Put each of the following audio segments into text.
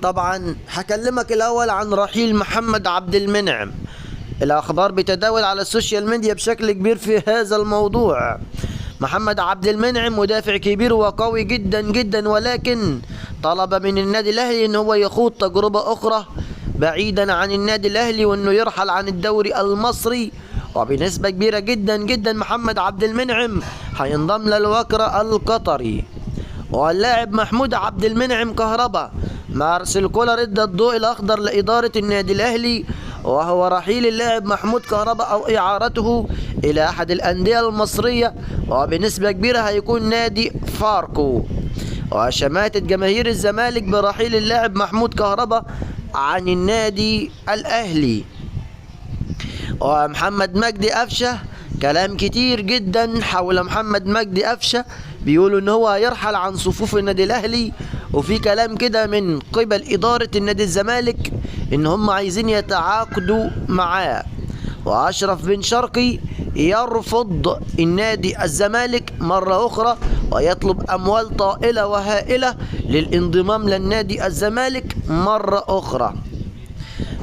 طبعا هكلمك الاول عن رحيل محمد عبد المنعم. الاخبار بتداول على السوشيال ميديا بشكل كبير في هذا الموضوع. محمد عبد المنعم مدافع كبير وقوي جدا جدا، ولكن طلب من النادي الاهلي ان هو يخوض تجربة اخرى بعيدا عن النادي الاهلي، وانه يرحل عن الدوري المصري. وبنسبة كبيرة جدا جدا محمد عبد المنعم هينضم للوكرة القطري. واللاعب محمود عبد المنعم كهربا مارسيل كولر ادى الضوء الاخضر لاداره النادي الاهلي، وهو رحيل اللاعب محمود كهربا او اعارته الى احد الانديه المصريه، وبنسبه كبيره هيكون نادي فاركو. وشماتت جماهير الزمالك برحيل اللاعب محمود كهربا عن النادي الاهلي. ومحمد مجدي قفشه، كلام كتير جدا حول محمد مجدي قفشه، بيقولوا ان هو هيرحل عن صفوف النادي الاهلي، وفي كلام كده من قبل اداره النادي الزمالك ان هم عايزين يتعاقدوا معاه. واشرف بن شرقي يرفض النادي الزمالك مره اخرى، ويطلب اموال طائله وهائله للانضمام للنادي الزمالك مره اخرى.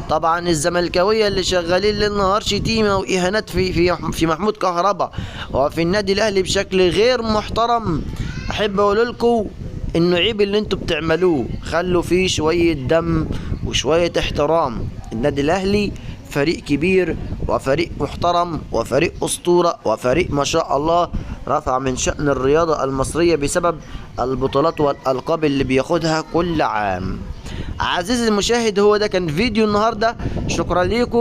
طبعا الزملكاويه اللي شغالين ليل نهار شتيمه واهانات في محمود كهربا وفي النادي الاهلي بشكل غير محترم، احب اقول لكم انه عيب اللي انتوا بتعملوه، خلوا فيه شويه دم وشويه احترام. النادي الاهلي فريق كبير وفريق محترم وفريق اسطوره وفريق ما شاء الله رفع من شأن الرياضه المصريه بسبب البطولات والالقاب اللي بياخدها كل عام. عزيزي المشاهد، هو ده كان فيديو النهارده، شكرا ليكم.